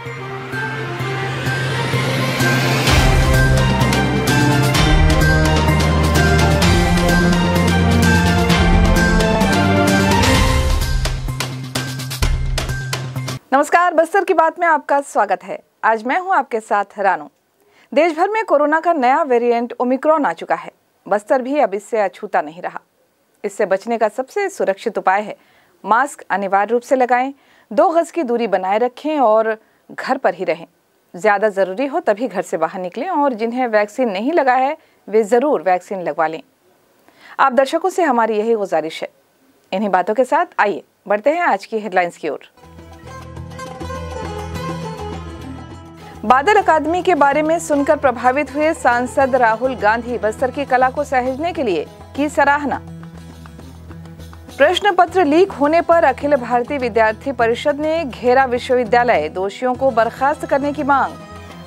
नमस्कार, बस्तर की बात में आपका स्वागत है। आज मैं हूं आपके साथ रानू। देश भर में कोरोना का नया वेरिएंट ओमिक्रॉन आ चुका है। बस्तर भी अब इससे अछूता नहीं रहा। इससे बचने का सबसे सुरक्षित उपाय है मास्क अनिवार्य रूप से लगाएं, 2 गज की दूरी बनाए रखें और घर पर ही रहें। ज़्यादा ज़रूरी हो तभी घर से बाहर निकलें और जिन्हें वैक्सीन नहीं लगा है वे ज़रूर वैक्सीन लगवा लें। आप दर्शकों से हमारी यही गुजारिश है। इन्हीं बातों के साथ आइए बढ़ते हैं आज की हेडलाइंस की ओर। बादल अकादमी के बारे में सुनकर प्रभावित हुए सांसद राहुल गांधी बस्तर की कला को सहेजने के लिए की सराहना। प्रश्न पत्र लीक होने पर अखिल भारतीय विद्यार्थी परिषद ने घेरा विश्वविद्यालय, दोषियों को बर्खास्त करने की मांग।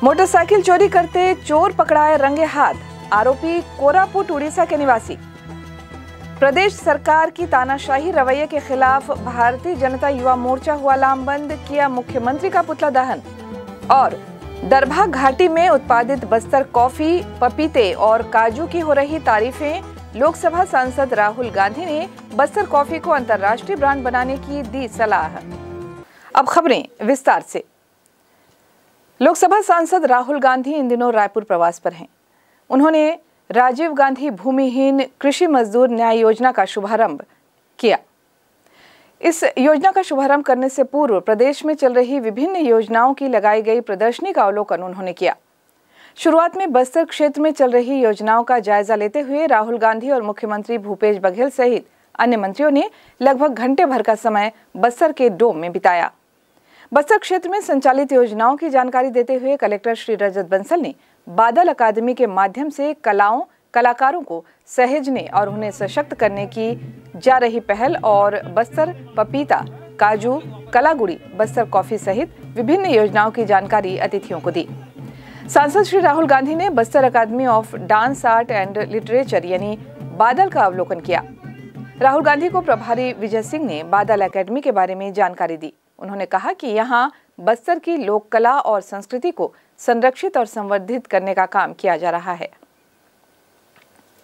मोटरसाइकिल चोरी करते चोर पकड़ाए रंगे हाथ, आरोपी कोरापुट उड़ीसा के निवासी। प्रदेश सरकार की तानाशाही रवैये के खिलाफ भारतीय जनता युवा मोर्चा हुआ लामबंद, किया मुख्यमंत्री का पुतला दहन। और दरभा घाटी में उत्पादित बस्तर कॉफी, पपीते और काजू की हो रही तारीफें। लोकसभा सांसद राहुल गांधी ने बस्तर कॉफी को अंतर्राष्ट्रीय ब्रांड बनाने की दी सलाह। अब खबरें विस्तार से। लोकसभा सांसद राहुल गांधी इन दिनों रायपुर प्रवास पर हैं। उन्होंने राजीव गांधी भूमिहीन कृषि मजदूर न्याय योजना का शुभारंभ किया। इस योजना का शुभारंभ करने से पूर्व प्रदेश में चल रही विभिन्न योजनाओं की लगाई गई प्रदर्शनी का अवलोकन उन्होंने किया। शुरुआत में बस्तर क्षेत्र में चल रही योजनाओं का जायजा लेते हुए राहुल गांधी और मुख्यमंत्री भूपेश बघेल सहित अन्य मंत्रियों ने लगभग घंटे भर का समय बस्तर के डोम में बिताया। बस्तर क्षेत्र में संचालित योजनाओं की जानकारी देते हुए कलेक्टर श्री रजत बंसल ने बादल अकादमी के माध्यम से कलाकारों को सहेजने और उन्हें सशक्त करने की जा रही पहल और बस्तर पपीता, काजू, कलागुड़ी, बस्तर कॉफी सहित विभिन्न योजनाओं की जानकारी अतिथियों को दी। सांसद श्री राहुल गांधी ने Bastar academy of dance art and literature यानी बादल का अवलोकन किया। राहुल गांधी को प्रभारी विजय सिंह ने बादल अकादमी के बारे में जानकारी दी। उन्होंने कहा कि यहाँ बस्तर की लोक कला और संस्कृति को संरक्षित और संवर्धित करने का काम किया जा रहा है।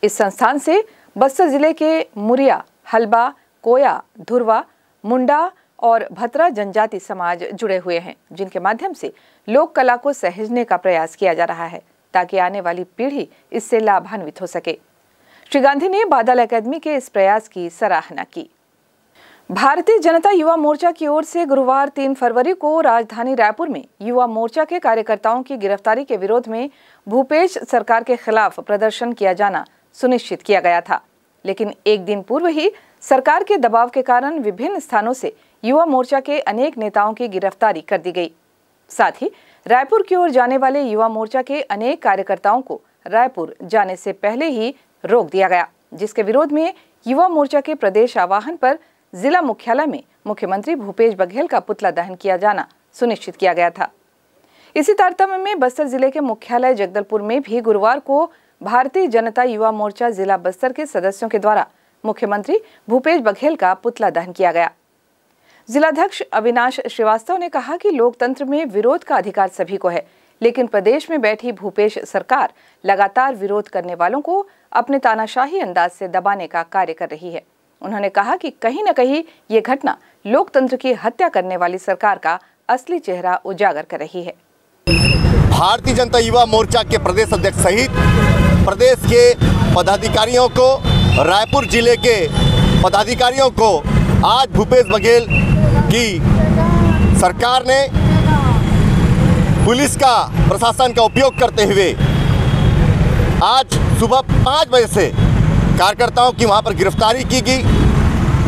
इस संस्थान से बस्तर जिले के मुरिया, हलबा, कोया, धुरवा, मुंडा और भतरा जनजाति समाज जुड़े हुए हैं, जिनके माध्यम से लोक कला को सहेजने का प्रयास किया जा रहा है ताकि आने वाली पीढ़ी इससे लाभान्वित हो सके। श्री गांधी ने बादल अकादमी के इस प्रयास की सराहना की। भारतीय जनता युवा मोर्चा की ओर से गुरुवार 3 फरवरी को राजधानी रायपुर में युवा मोर्चा के कार्यकर्ताओं की गिरफ्तारी के विरोध में भूपेश सरकार के खिलाफ प्रदर्शन किया जाना सुनिश्चित किया गया था, लेकिन एक दिन पूर्व ही सरकार के दबाव के कारण विभिन्न स्थानों से युवा मोर्चा के अनेक नेताओं की गिरफ्तारी कर दी गई। साथ ही रायपुर की ओर जाने वाले युवा मोर्चा के अनेक कार्यकर्ताओं को रायपुर जाने से पहले ही रोक दिया गया, जिसके विरोध में युवा मोर्चा के प्रदेश आह्वान पर जिला मुख्यालय में मुख्यमंत्री भूपेश बघेल का पुतला दहन किया जाना सुनिश्चित किया गया था। इसी तारतम्य में बस्तर जिले के मुख्यालय जगदलपुर में भी गुरुवार को भारतीय जनता युवा मोर्चा जिला बस्तर के सदस्यों के द्वारा मुख्यमंत्री भूपेश बघेल का पुतला दहन किया गया। जिलाध्यक्ष अविनाश श्रीवास्तव ने कहा कि लोकतंत्र में विरोध का अधिकार सभी को है, लेकिन प्रदेश में बैठी भूपेश सरकार लगातार विरोध करने वालों को अपने तानाशाही अंदाज से दबाने का कार्य कर रही है। उन्होंने कहा कि कहीं न कहीं ये घटना लोकतंत्र की हत्या करने वाली सरकार का असली चेहरा उजागर कर रही है। भारतीय जनता युवा मोर्चा के प्रदेश अध्यक्ष सहित प्रदेश के पदाधिकारियों को, रायपुर जिले के पदाधिकारियों को आज भूपेश बघेल की सरकार ने पुलिस का, प्रशासन का उपयोग करते हुए आज सुबह 5 बजे से कार्यकर्ताओं की वहां पर गिरफ्तारी की गई,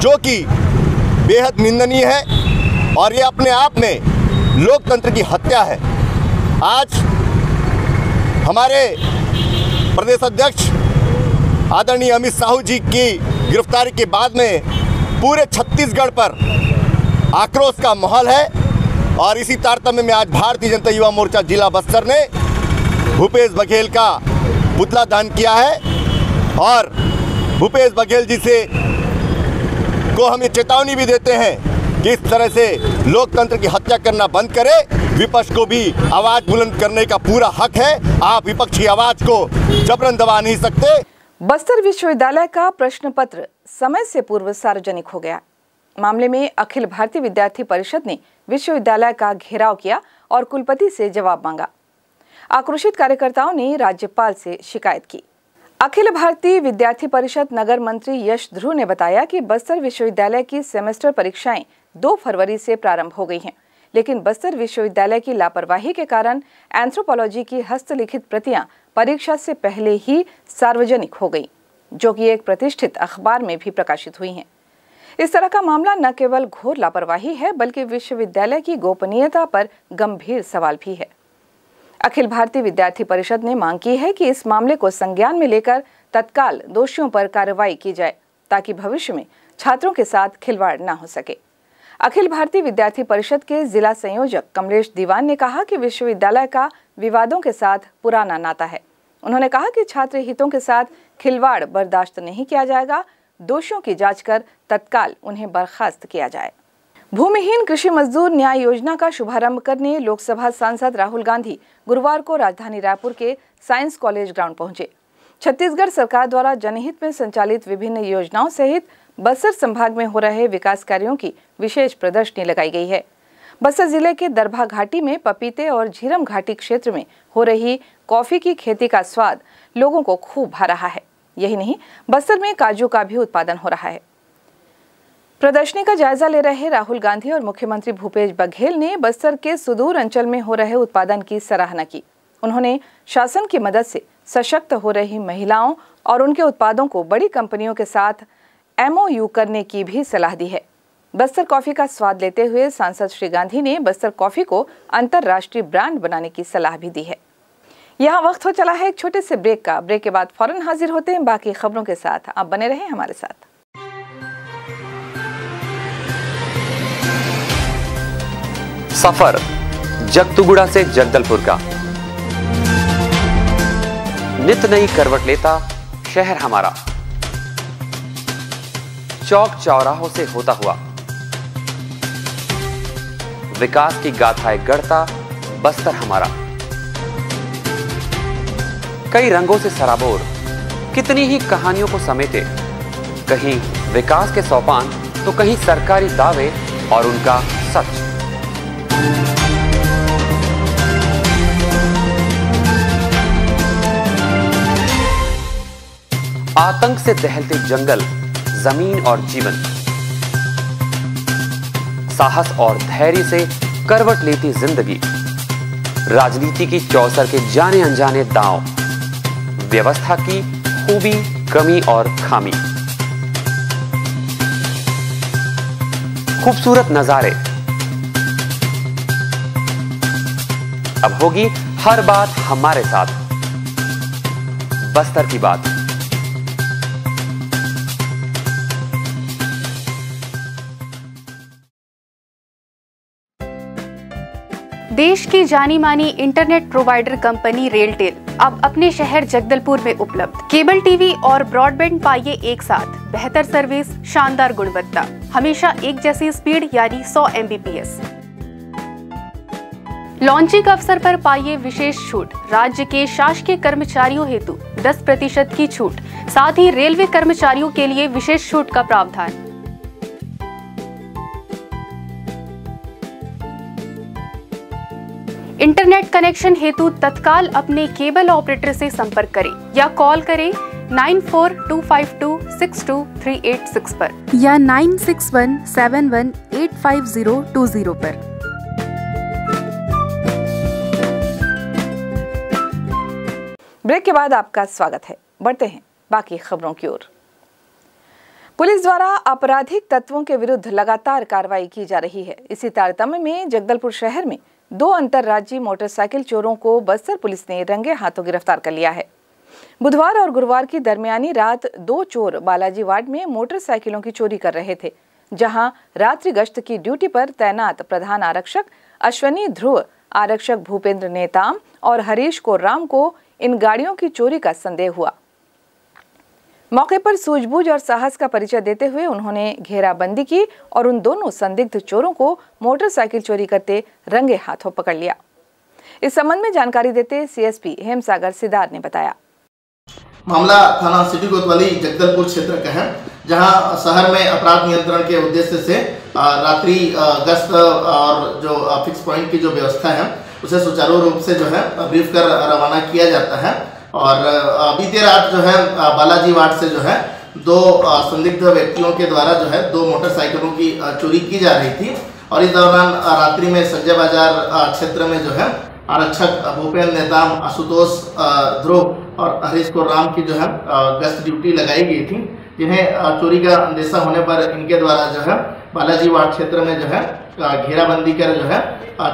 जो कि बेहद निंदनीय है और ये अपने आप में लोकतंत्र की हत्या है। आज हमारे प्रदेश अध्यक्ष आदरणीय अमित साहू जी की गिरफ्तारी के बाद में पूरे छत्तीसगढ़ पर आक्रोश का माहौल है और इसी तारतम्य में आज भारतीय जनता युवा मोर्चा जिला बस्तर ने भूपेश बघेल का पुतला दहन किया है और भूपेश बघेल जी से को हम ये चेतावनी भी देते हैं कि इस तरह से लोकतंत्र की हत्या करना बंद करे। विपक्ष को भी आवाज बुलंद करने का पूरा हक है। आप विपक्ष की आवाज को जबरन दबा नहीं सकते। बस्तर विश्वविद्यालय का प्रश्न पत्र समय से पूर्व सार्वजनिक हो गया। मामले में अखिल भारतीय विद्यार्थी परिषद ने विश्वविद्यालय का घेराव किया और कुलपति से जवाब मांगा। आक्रोशित कार्यकर्ताओं ने राज्यपाल से शिकायत की। अखिल भारतीय विद्यार्थी परिषद नगर मंत्री यश ध्रुव ने बताया कि बस्तर विश्वविद्यालय की सेमेस्टर परीक्षाएं 2 फरवरी से प्रारंभ हो गई हैं, लेकिन बस्तर विश्वविद्यालय की लापरवाही के कारण एंथ्रोपोलॉजी की हस्तलिखित प्रतियां परीक्षा से पहले ही सार्वजनिक हो गई, जो कि एक प्रतिष्ठित अखबार में भी प्रकाशित हुई हैं। इस तरह का मामला न केवल घोर लापरवाही है, बल्कि विश्वविद्यालय की गोपनीयता पर गंभीर सवाल भी है। अखिल भारतीय विद्यार्थी परिषद ने मांग की है कि इस मामले को संज्ञान में लेकर तत्काल दोषियों पर कार्रवाई की जाए, ताकि भविष्य में छात्रों के साथ खिलवाड़ न हो सके। अखिल भारतीय विद्यार्थी परिषद के जिला संयोजक कमलेश दीवान ने कहा कि विश्वविद्यालय का विवादों के साथ पुराना नाता है। उन्होंने कहा कि छात्र हितों के साथ खिलवाड़ बर्दाश्त नहीं किया जाएगा। दोषियों की जांच कर तत्काल उन्हें बर्खास्त किया जाए। भूमिहीन कृषि मजदूर न्याय योजना का शुभारंभ करने लोकसभा सांसद राहुल गांधी गुरुवार को राजधानी रायपुर के साइंस कॉलेज ग्राउंड पहुंचे। छत्तीसगढ़ सरकार द्वारा जनहित में संचालित विभिन्न योजनाओं सहित बस्तर संभाग में हो रहे विकास कार्यों की विशेष प्रदर्शनी लगाई गई है। बस्तर जिले के दरभा घाटी में पपीते और झीरम घाटी क्षेत्र में हो रही कॉफी की खेती का स्वाद लोगों को खूब भा रहा है। यही नहीं, बस्तर में काजू का भी उत्पादन हो रहा है। प्रदर्शनी का जायजा ले रहे राहुल गांधी और मुख्यमंत्री भूपेश बघेल ने बस्तर के सुदूर अंचल में हो रहे उत्पादन की सराहना की। उन्होंने शासन की मदद से सशक्त हो रही महिलाओं और उनके उत्पादों को बड़ी कंपनियों के साथ MOU करने की भी सलाह दी है। बस्तर कॉफी का स्वाद लेते हुए सांसद श्री गांधी ने बस्तर कॉफी को अंतर्राष्ट्रीय ब्रांड बनाने की सलाह भी दी है। यहाँ वक्त हो चला है एक छोटे से ब्रेक का। ब्रेक के बाद फौरन हाजिर होते हैं बाकी खबरों के साथ। आप बने रहें हमारे साथ। सफर जगतुगुड़ा से जगदलपुर का, नित नई करवट लेता शहर हमारा, चौक चौराहों से होता हुआ विकास की गाथाएं गढ़ता बस्तर हमारा। कई रंगों से सराबोर कितनी ही कहानियों को समेटे, कहीं विकास के सोपान तो कहीं सरकारी दावे और उनका सच। आतंक से दहलते जंगल, जमीन और जीवन, साहस और धैर्य से करवट लेती जिंदगी, राजनीति की चौसर के जाने अनजाने दांव, व्यवस्था की खूबी, कमी और खामी, खूबसूरत नजारे। अब होगी हर बात हमारे साथ, बस्तर की बात। देश की जानी मानी इंटरनेट प्रोवाइडर कंपनी रेलटेल अब अपने शहर जगदलपुर में उपलब्ध। केबल टीवी और ब्रॉडबैंड पाइए एक साथ, बेहतर सर्विस, शानदार गुणवत्ता, हमेशा एक जैसी स्पीड यानी 100 Mbps। लॉन्चिंग अवसर पर पाइए विशेष छूट, राज्य के शासकीय कर्मचारियों हेतु 10% की छूट, साथ ही रेलवे कर्मचारियों के लिए विशेष छूट का प्रावधान। इंटरनेट कनेक्शन हेतु तत्काल अपने केबल ऑपरेटर से संपर्क करें या कॉल करें 9425262386 पर या 9617185020 पर। ब्रेक के बाद आपका स्वागत है। बढ़ते हैं बाकी खबरों की ओर। पुलिस द्वारा आपराधिक तत्वों के विरुद्ध लगातार कार्रवाई की जा रही है। इसी तारतम्य में जगदलपुर शहर में 2 अंतर्राज्यीय मोटरसाइकिल चोरों को बस्तर पुलिस ने रंगे हाथों गिरफ्तार कर लिया है। बुधवार और गुरुवार की दरमियानी रात 2 चोर बालाजी वार्ड में मोटरसाइकिलों की चोरी कर रहे थे, जहां रात्रि गश्त की ड्यूटी पर तैनात प्रधान आरक्षक अश्वनी ध्रुव, आरक्षक भूपेंद्र नेताम और हरीश कोर्राम को इन गाड़ियों की चोरी का संदेह हुआ। मौके पर सूझबूझ और साहस का परिचय देते हुए उन्होंने घेराबंदी की और उन दोनों संदिग्ध चोरों को मोटरसाइकिल चोरी करते रंगे हाथों पकड़ लिया। इस संबंध में जानकारी देते सीएसपी हेमसागर सिदार ने बताया। मामला थाना सिटी कोतवाली जगदलपुर क्षेत्र का है, जहां शहर में अपराध नियंत्रण के उद्देश्य से रात्रि गश्त और जो फिक्स पॉइंट की जो व्यवस्था है उसे सुचारू रूप से जो है ब्रीफ कर रवाना किया जाता है। और बीते रात जो है बालाजी वार्ड से जो है दो संदिग्ध व्यक्तियों के द्वारा जो है दो मोटरसाइकिलों की चोरी की जा रही थी। और इस दौरान रात्रि में संजय बाजार क्षेत्र में जो है आरक्षक भूपेंद्र नेताम, आशुतोष ध्रुव और हरीश को राम की जो है गश्त ड्यूटी लगाई गई थी, जिन्हें चोरी का अंदेशा होने पर इनके द्वारा जो है बालाजी वार्ड क्षेत्र में जो है घेराबंदी कर जो है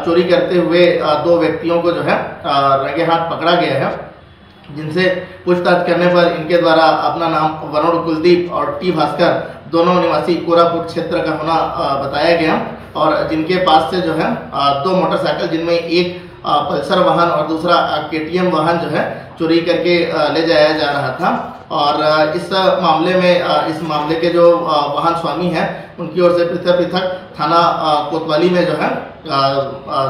चोरी करते हुए दो व्यक्तियों को जो है रंगे हाथ पकड़ा गया है, जिनसे पूछताछ करने पर इनके द्वारा अपना नाम वरुण कुलदीप और टी भास्कर दोनों निवासी कोरापुट क्षेत्र का होना बताया गया। और जिनके पास से जो है दो मोटरसाइकिल, जिनमें एक पल्सर वाहन और दूसरा केटीएम वाहन जो है चोरी करके ले जाया जा रहा था। और इस मामले में इस मामले के जो वाहन स्वामी हैं उनकी ओर से पृथक थाना कोतवाली में जो है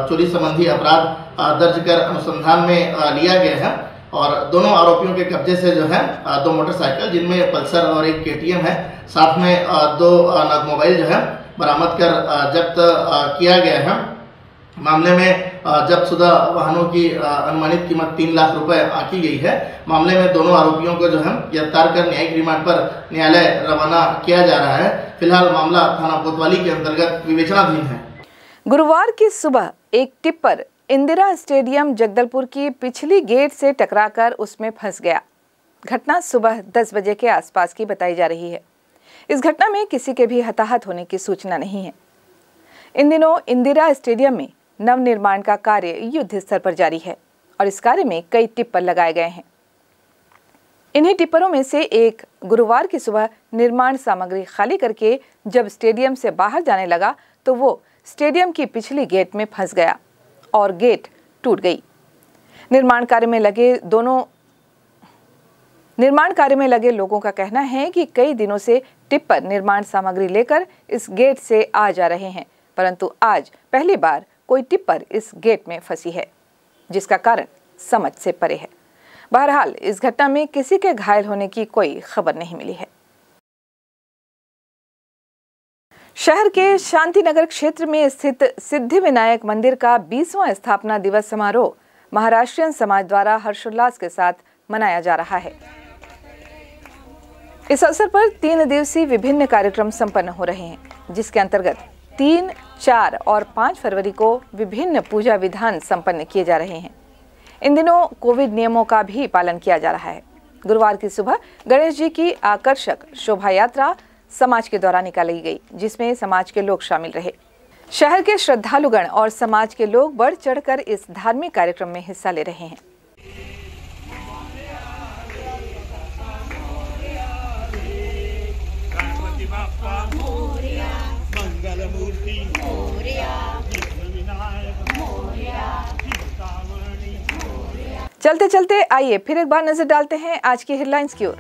चोरी संबंधी अपराध दर्ज कर अनुसंधान में लिया गया है। और दोनों आरोपियों के कब्जे से जो है दो मोटरसाइकिल, जिनमें पल्सर और एक केटीएम है, साथ में दो नग मोबाइल जो है बरामद कर जब्त किया गया है। मामले में जब्तशुदा वाहनों की अनुमानित कीमत 3 लाख रुपए आंकी गई है। मामले में दोनों आरोपियों को जो है गिरफ्तार कर न्यायिक रिमांड पर न्यायालय रवाना किया जा रहा है। फिलहाल मामला थाना कोतवाली के अंतर्गत विवेचनाधीन है। गुरुवार की सुबह एक टिप्पर इंदिरा स्टेडियम जगदलपुर की पिछली गेट से टकराकर उसमें फंस गया। घटना सुबह 10 बजे के आसपास की बताई जा रही है। इस घटना में किसी के भी हताहत होने की सूचना नहीं है। इन दिनों इंदिरा स्टेडियम में नवनिर्माण का कार्य युद्ध स्तर पर जारी है और इस कार्य में कई टिप्पर लगाए गए हैं। इन्हीं टिप्परों में से एक गुरुवार की सुबह निर्माण सामग्री खाली करके जब स्टेडियम से बाहर जाने लगा तो वो स्टेडियम की पिछली गेट में फंस गया और गेट टूट गई। निर्माण कार्य में लगे लोगों का कहना है कि कई दिनों से टिप्पर निर्माण सामग्री लेकर इस गेट से आ जा रहे हैं, परंतु आज पहली बार कोई टिप्पर इस गेट में फंसी है, जिसका कारण समझ से परे है। बहरहाल इस घटना में किसी के घायल होने की कोई खबर नहीं मिली है। शहर के शांतिनगर क्षेत्र में स्थित सिद्धिविनायक मंदिर का 20वां स्थापना दिवस समारोह महाराष्ट्रीयन समाज द्वारा हर्षोल्लास के साथ मनाया जा रहा है। इस अवसर पर 3 दिवसीय विभिन्न कार्यक्रम संपन्न हो रहे हैं, जिसके अंतर्गत 3, 4 और 5 फरवरी को विभिन्न पूजा विधान संपन्न किए जा रहे हैं। इन दिनों कोविड नियमों का भी पालन किया जा रहा है। गुरुवार की सुबह गणेश जी की आकर्षक शोभा यात्रा समाज के द्वारा निकाली गई, जिसमें समाज के लोग शामिल रहे। शहर के श्रद्धालुगण और समाज के लोग बढ़ चढ़कर इस धार्मिक कार्यक्रम में हिस्सा ले रहे हैं। चलते चलते आइए फिर एक बार नजर डालते हैं आज की हेडलाइंस की ओर।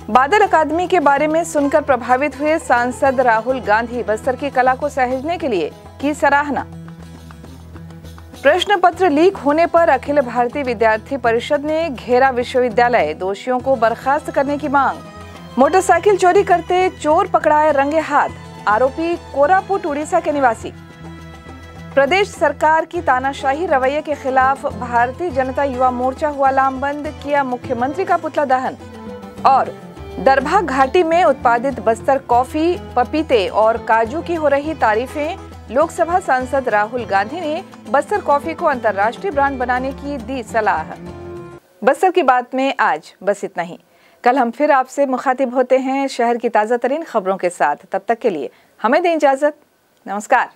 बादल अकादमी के बारे में सुनकर प्रभावित हुए सांसद राहुल गांधी बस्तर की कला को सहेजने के लिए की सराहना। प्रश्न पत्र लीक होने पर अखिल भारतीय विद्यार्थी परिषद ने घेरा विश्वविद्यालय, दोषियों को बर्खास्त करने की मांग। मोटरसाइकिल चोरी करते चोर पकड़ाए रंगे हाथ, आरोपी कोरापुट उड़ीसा के निवासी। प्रदेश सरकार की तानाशाही रवैये के खिलाफ भारतीय जनता युवा मोर्चा हुआ लामबंद, किया मुख्यमंत्री का पुतला दहन। और दरभा घाटी में उत्पादित बस्तर कॉफी, पपीते और काजू की हो रही तारीफें। लोकसभा सांसद राहुल गांधी ने बस्तर कॉफी को अंतर्राष्ट्रीय ब्रांड बनाने की दी सलाह। बस्तर की बात में आज बस इतना ही। कल हम फिर आपसे मुखातिब होते हैं शहर की ताज़ा तरीन खबरों के साथ। तब तक के लिए हमें दें इजाजत। नमस्कार।